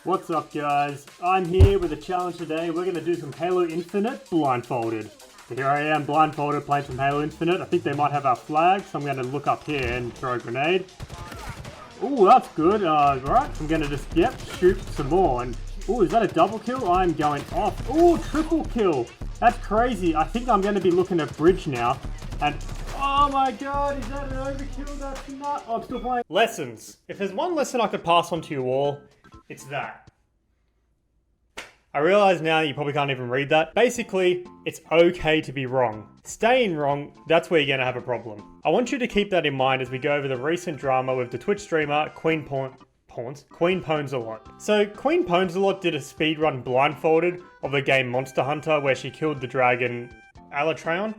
What's up guys? I'm here with a challenge today. We're going to do some Halo Infinite blindfolded. So here I am blindfolded playing some Halo Infinite. I think they might have our flag, so I'm going to look up here and throw a grenade. Ooh, that's good. Right, I'm going to just, shoot some more. And ooh, is that a double kill? I'm going off. Ooh, triple kill. That's crazy. I think I'm going to be looking at bridge now. And oh my god, is that an overkill? That's not. Oh, I'm still playing. Lessons. If there's one lesson I could pass on to you all, it's that. I realize now you probably can't even read that. Basically, it's okay to be wrong. Staying wrong, that's where you're going to have a problem. I want you to keep that in mind as we go over the recent drama with the Twitch streamer Queen Pwnzalot. So Queen Pwnzalot did a speedrun blindfolded of the game Monster Hunter where she killed the dragon Alatreon.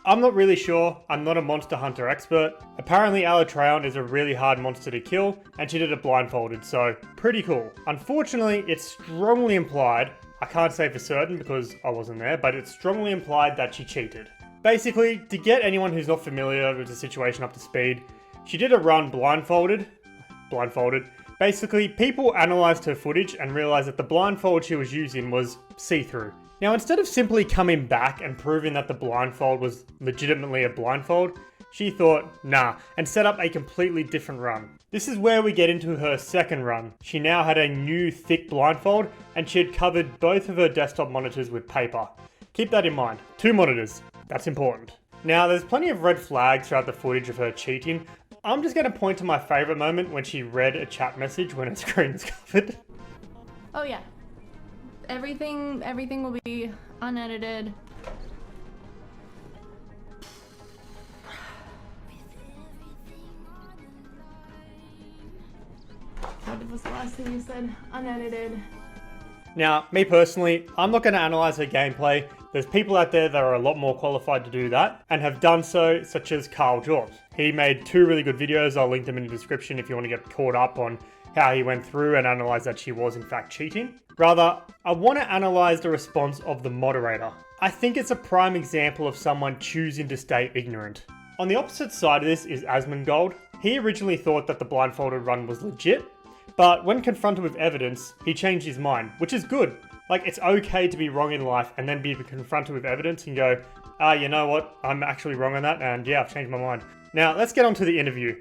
I'm not really sure, I'm not a Monster Hunter expert. Apparently Alatreon is a really hard monster to kill, and she did it blindfolded, so pretty cool. Unfortunately, it's strongly implied, I can't say for certain because I wasn't there, but it's strongly implied that she cheated. Basically, to get anyone who's not familiar with the situation up to speed, she did a run blindfolded. Basically, people analysed her footage and realised that the blindfold she was using was see-through. Now, instead of simply coming back and proving that the blindfold was legitimately a blindfold, she thought, nah, and set up a completely different run. This is where we get into her second run. She now had a new thick blindfold, and she had covered both of her desktop monitors with paper. Keep that in mind. 2 monitors. That's important. Now, there's plenty of red flags throughout the footage of her cheating. I'm just going to point to my favourite moment when she read a chat message when her screen was covered. Oh yeah. Everything will be unedited. What was the last thing you said? Unedited. Now, me personally, I'm not going to analyse her gameplay. There's people out there that are a lot more qualified to do that and have done so, such as Karl Jobst. He made 2 really good videos. I'll link them in the description if you want to get caught up on how he went through and analyse that she was in fact cheating. Rather, I want to analyse the response of the moderator. I think it's a prime example of someone choosing to stay ignorant. On the opposite side of this is Asmongold. He originally thought that the blindfolded run was legit, but when confronted with evidence, he changed his mind, which is good. Like, it's okay to be wrong in life and then be confronted with evidence and go, you know what, I'm actually wrong on that, and yeah, I've changed my mind. Now, let's get on to the interview.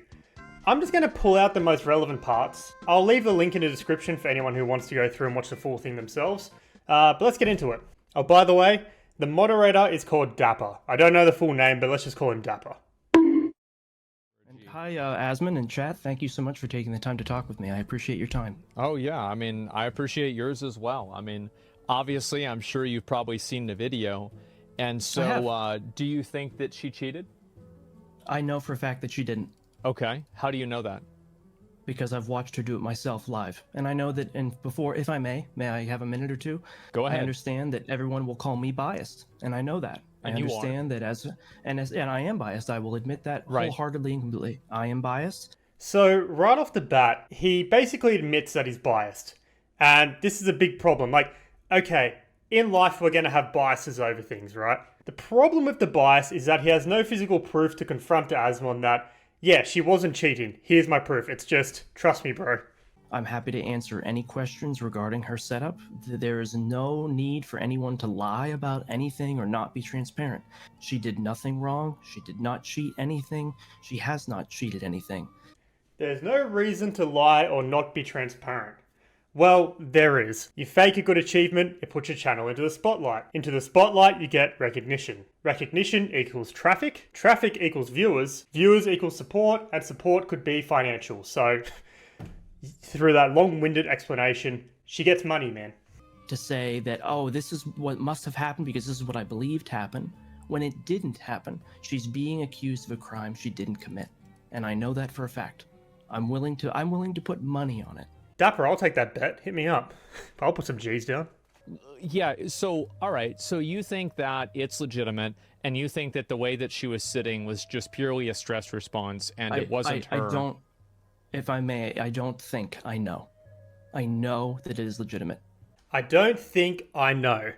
I'm just going to pull out the most relevant parts. I'll leave the link in the description for anyone who wants to go through and watch the full thing themselves. But let's get into it. Oh, by the way, the moderator is called Dapper. I don't know the full name, but let's just call him Dapper. Hi, Asmon and chat. Thank you so much for taking the time to talk with me. I appreciate your time. Oh, yeah. I mean, I appreciate yours as well. I mean, obviously, I'm sure you've probably seen the video. And so, do you think that she cheated? I know for a fact that she didn't. Okay. How do you know that? Because I've watched her do it myself live. And I know that, and before, if I may I have a minute or two? Go ahead. I understand that everyone will call me biased, and I know that. And I understand that and I am biased. I will admit that wholeheartedly and completely. I am biased. So, right off the bat, he basically admits that he's biased. And this is a big problem. Like, okay, in life we're going to have biases over things, right? The problem with the bias is that he has no physical proof to confront to Asmon that, yeah, she wasn't cheating. Here's my proof. It's just, trust me, bro. I'm happy to answer any questions regarding her setup. There is no need for anyone to lie about anything or not be transparent. She did nothing wrong. She did not cheat anything. She has not cheated anything. There's no reason to lie or not be transparent. Well, there is. You fake a good achievement, it puts your channel into the spotlight. Into the spotlight, you get recognition. Recognition equals traffic. Traffic equals viewers. Viewers equals support, and support could be financial. So, through that long-winded explanation, she gets money, man. To say that, oh, this is what must have happened because this is what I believed happened, when it didn't happen. She's being accused of a crime she didn't commit. And I know that for a fact. I'm willing to put money on it. Dapper, I'll take that bet. Hit me up. I'll put some G's down. Yeah, so, all right. So you think that it's legitimate, and you think that the way that she was sitting was just purely a stress response, and it wasn't her... I don't, if I may, I don't think I know. I know that it is legitimate. I don't think I know.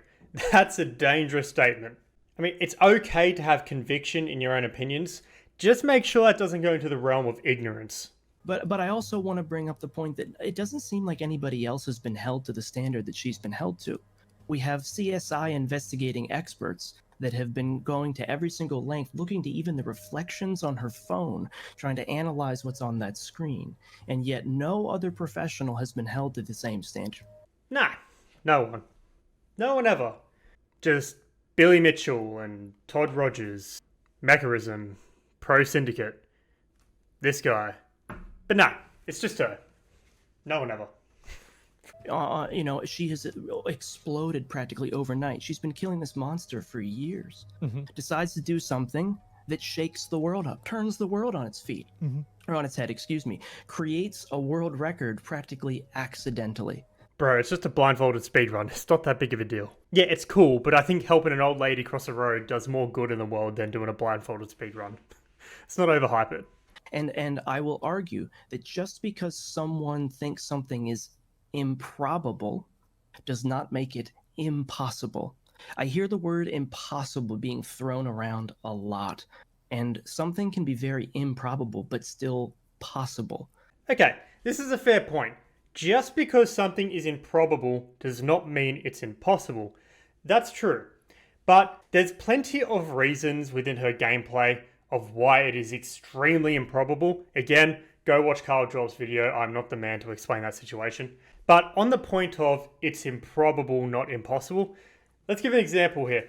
That's a dangerous statement. I mean, it's okay to have conviction in your own opinions. Just make sure that doesn't go into the realm of ignorance. But I also want to bring up the point that it doesn't seem like anybody else has been held to the standard that she's been held to. We have CSI investigating experts that have been going to every single length, looking to even the reflections on her phone, trying to analyze what's on that screen. And yet no other professional has been held to the same standard. Nah, no one. No one ever. Just Billy Mitchell and Todd Rogers, Mechanism, Pro Syndicate, this guy. But nah, it's just her. No one ever. She has exploded practically overnight. She's been killing this monster for years. Decides to do something that shakes the world up, turns the world on its feet, or on its head, excuse me, creates a world record practically accidentally. Bro, it's just a blindfolded speedrun. It's not that big of a deal. Yeah, it's cool, but I think helping an old lady cross the road does more good in the world than doing a blindfolded speedrun. Let's not overhype it. And I will argue that just because someone thinks something is improbable does not make it impossible. I hear the word impossible being thrown around a lot, and something can be very improbable but still possible. Okay, this is a fair point. Just because something is improbable does not mean it's impossible. That's true. But there's plenty of reasons within her gameplay of why it is extremely improbable. Again, go watch Karl Jobst's video. I'm not the man to explain that situation. But on the point of it's improbable, not impossible, let's give an example here.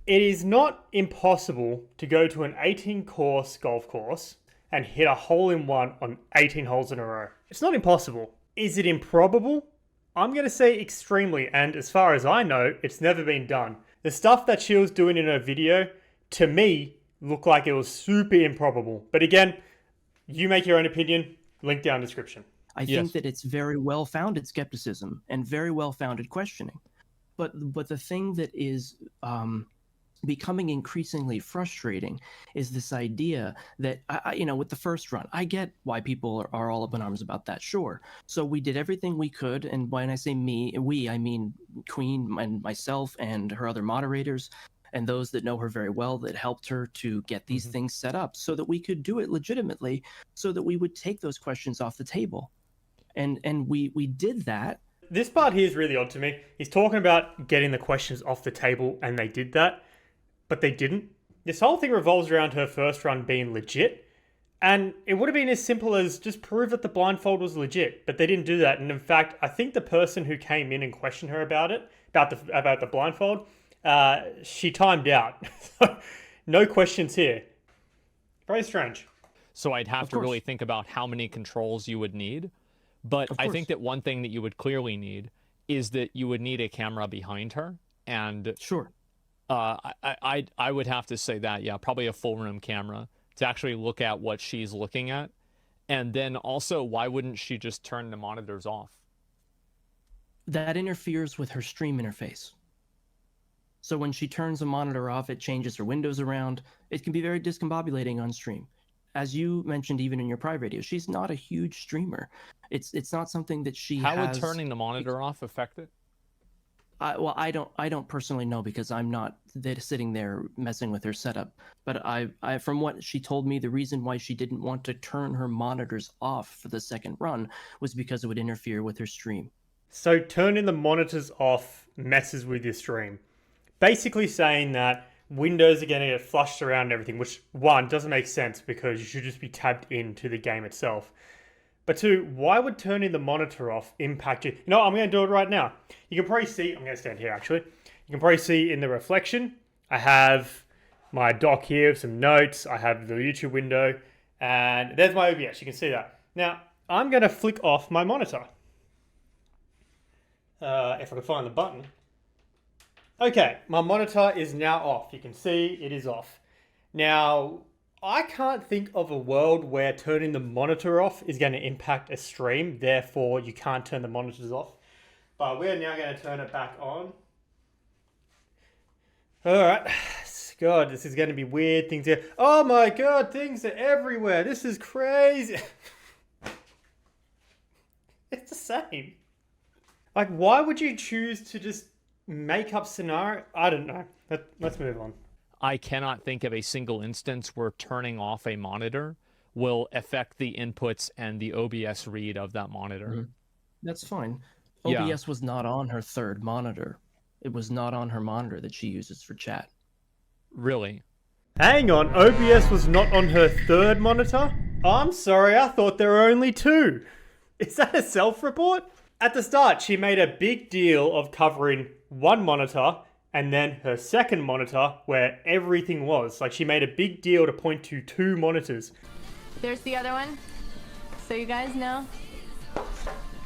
It is not impossible to go to an 18-course golf course and hit a hole-in-one on 18 holes in a row. It's not impossible. Is it improbable? I'm going to say extremely, and as far as I know, it's never been done. The stuff that she was doing in her video, to me, looked like it was super improbable. But again, you make your own opinion, link down description. I think that it's very well-founded skepticism and very well-founded questioning. But the thing that is becoming increasingly frustrating is this idea that, with the first run, I get why people are all up in arms about that, sure. So we did everything we could, and when I say we, I mean Queen and myself and her other moderators, and those that know her very well that helped her to get these things set up so that we could do it legitimately, so that we would take those questions off the table. And we did that. This part here is really odd to me. He's talking about getting the questions off the table, and they did that, but they didn't. This whole thing revolves around her first run being legit, and it would have been as simple as just prove that the blindfold was legit, but they didn't do that. And in fact, I think the person who came in and questioned her about the blindfold, she timed out. No questions here. Very strange. So I'd have to really think about how many controls you would need. But I think that one thing that you would clearly need is that you would need a camera behind her. And sure, I would have to say that, yeah, probably a full room camera to actually look at what she's looking at. And then also, why wouldn't she just turn the monitors off? That interferes with her stream interface. So when she turns a monitor off, it changes her windows around. It can be very discombobulating on stream. As you mentioned, even in your private video, she's not a huge streamer. It's not something that she How has... would turning the monitor off affect it? I don't personally know, because I'm not sitting there messing with her setup. But I from what she told me, the reason why she didn't want to turn her monitors off for the second run was because it would interfere with her stream. So turning the monitors off messes with your stream. Basically saying that windows are going to get flushed around and everything, which, one, doesn't make sense because you should just be tabbed into the game itself. But two, why would turning the monitor off impact you? You know, I'm going to do it right now. You can probably see, I'm going to stand here actually. You can probably see in the reflection, I have my dock here with some notes. I have the YouTube window, and there's my OBS. You can see that. Now, I'm going to flick off my monitor. If I can find the button. Okay, my monitor is now off. You can see it is off. Now, I can't think of a world where turning the monitor off is going to impact a stream. Therefore, you can't turn the monitors off. But we're now going to turn it back on. Alright. God, this is going to be weird things here. Oh my god, things are everywhere. This is crazy. It's the same. Like, why would you choose to just make up scenario? I don't know. Let's move on. I cannot think of a single instance where turning off a monitor will affect the inputs and the OBS read of that monitor. Mhm. That's fine. Yeah. OBS was not on her third monitor. It was not on her monitor that she uses for chat. Really? Hang on, OBS was not on her third monitor? I'm sorry, I thought there were only two. Is that a self-report? At the start, she made a big deal of covering one monitor and then her second monitor where everything was. Like, she made a big deal to point to two monitors. There's the other one. So you guys know.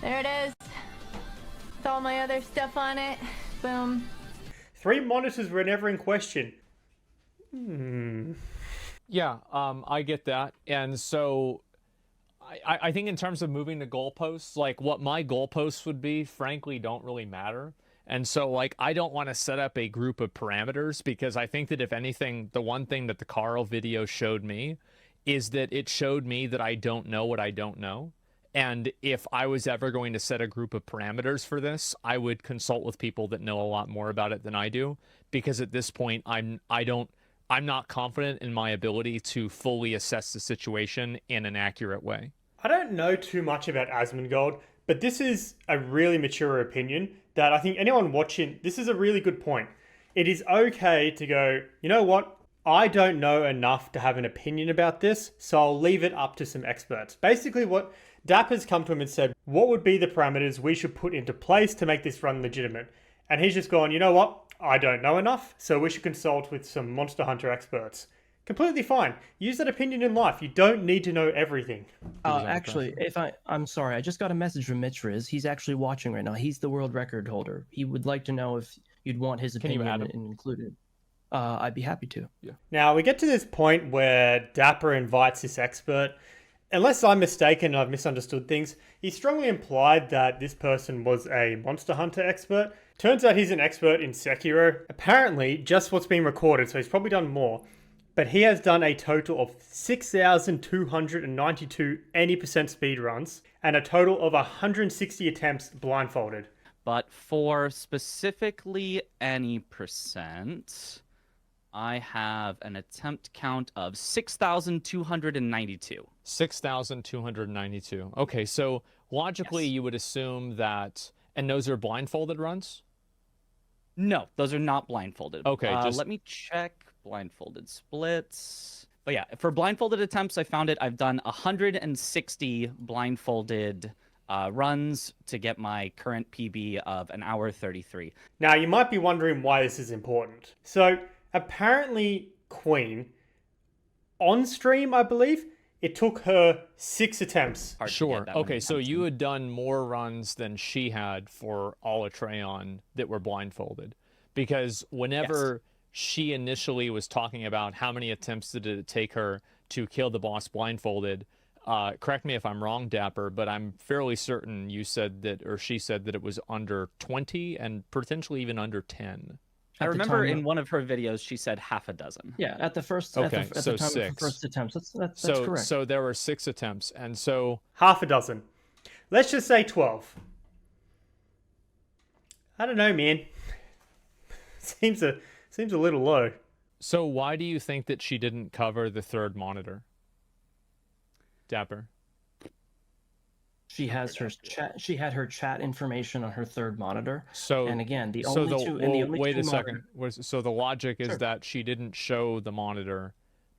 There it is. With all my other stuff on it. Boom. 3 monitors were never in question. Yeah, I get that. And so I think in terms of moving the goalposts, like what my goalposts would be, frankly, don't really matter. And so, like, I don't want to set up a group of parameters because I think that if anything, the one thing that the Karl video showed me is that it showed me that I don't know what I don't know. And if I was ever going to set a group of parameters for this, I would consult with people that know a lot more about it than I do, because at this point, I'm not confident in my ability to fully assess the situation in an accurate way. I don't know too much about Asmongold, but this is a really mature opinion that I think anyone watching, this is a really good point. It is okay to go, you know what? I don't know enough to have an opinion about this, so I'll leave it up to some experts. Basically what Dapper's come to him and said, what would be the parameters we should put into place to make this run legitimate? And he's just gone, you know what? I don't know enough, so we should consult with some Monster Hunter experts. Completely fine. Use that opinion in life. You don't need to know everything. Actually, I'm sorry, I just got a message from Mitch Riz. He's actually watching right now. He's the world record holder. He would like to know if you'd want his Can you opinion add him? included. I'd be happy to. Yeah. Now, we get to this point where Dapper invites this expert. Unless I'm mistaken and I've misunderstood things, he strongly implied that this person was a Monster Hunter expert. Turns out he's an expert in Sekiro. Apparently, just what's been recorded, so he's probably done more. But he has done a total of 6,292 any percent speedruns and a total of 160 attempts blindfolded. But for specifically any percent, I have an attempt count of 6,292. 6,292. Okay, so logically Yes. you would assume that, and those are blindfolded runs? No, those are not blindfolded. Okay, let me check blindfolded splits. But yeah, for blindfolded attempts, I found it. I've done 160 blindfolded runs to get my current PB of 1 hour 33. Now, you might be wondering why this is important. So, apparently, Queen, on stream, I believe, it took her 6 attempts. Hard to Sure. get that many Okay, so attempts you in. had done more runs than she had for Alatreon that were blindfolded. Because whenever she initially was talking about how many attempts did it take her to kill the boss blindfolded, correct me if I'm wrong, Dapper, but I'm fairly certain you said that, or she said that it was under 20 and potentially even under 10. I At the remember time- in one of her videos, she said half a dozen. Yeah, at the first, Okay, at the so time of 6. the first attempts. That's So, correct. so there were 6 attempts, and so Half a dozen. Let's just say 12. I don't know, man. Seems a little low. So why do you think that she didn't cover the third monitor? Dapper. She has her chat. She had her chat information on her third monitor. So And again, the so only two. And the only wait two a second. So the logic is Sure. that she didn't show the monitor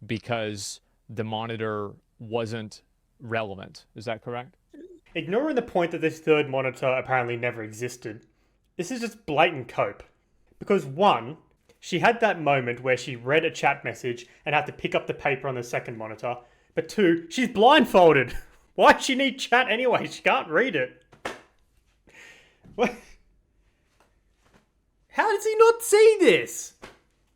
because the monitor wasn't relevant. Is that correct? Ignoring the point that this third monitor apparently never existed, this is just blatant cope. Because 1, she had that moment where she read a chat message and had to pick up the paper on the second monitor. But 2, she's blindfolded. Why does she need chat anyway? She can't read it. What? How does he not see this?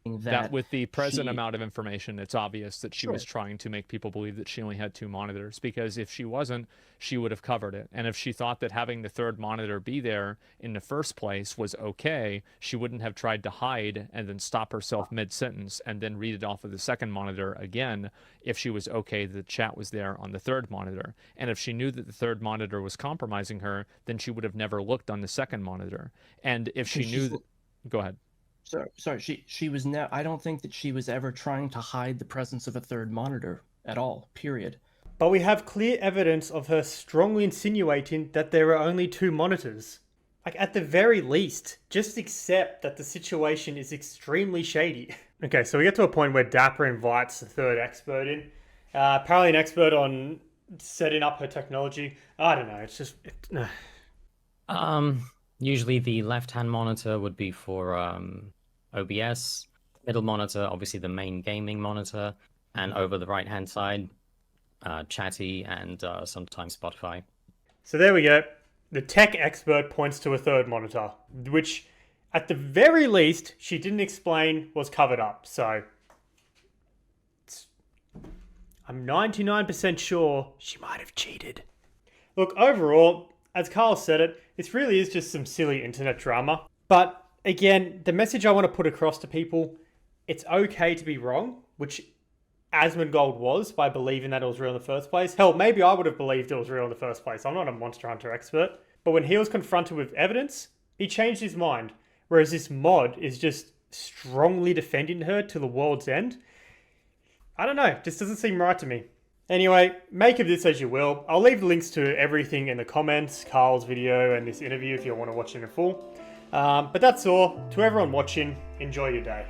That with the present she- amount of information, it's obvious that she was Sure. trying to make people believe that she only had 2 monitors, because if she wasn't, she would have covered it. And if she thought that having the third monitor be there in the first place was okay, she wouldn't have tried to hide and then stop herself mid-sentence and then read it off of the second monitor again if she was okay that the chat was there on the third monitor. And if she knew that the third monitor was compromising her, then she would have never looked on the second monitor. And if she knew that... Go ahead. Sorry. She was I don't think that she was ever trying to hide the presence of a third monitor at all. Period. but we have clear evidence of her strongly insinuating that there are only 2 monitors. Like, at the very least, just accept that the situation is extremely shady. Okay, so we get to a point where Dapper invites the 3rd expert in. Apparently an expert on setting up her technology. I don't know, it's just... Usually the left-hand monitor would be for OBS. Middle monitor, obviously the main gaming monitor. And over the right-hand side, Chatty and sometimes Spotify. So there we go. The tech expert points to a 3rd monitor, which at the very least, she didn't explain was covered up. So I'm 99% sure she might have cheated. Look, overall, as Karl said it, this really is just some silly internet drama. But again, the message I want to put across to people, it's okay to be wrong, which Asmongold was by believing that it was real in the first place. Hell, maybe I would have believed it was real in the first place. I'm not a Monster Hunter expert. But when he was confronted with evidence, he changed his mind. Whereas this mod is just strongly defending her to the world's end. I don't know, just doesn't seem right to me. Anyway, make of this as you will. I'll leave links to everything in the comments, Karl's video and this interview if you want to watch it in full. But that's all. To everyone watching, enjoy your day.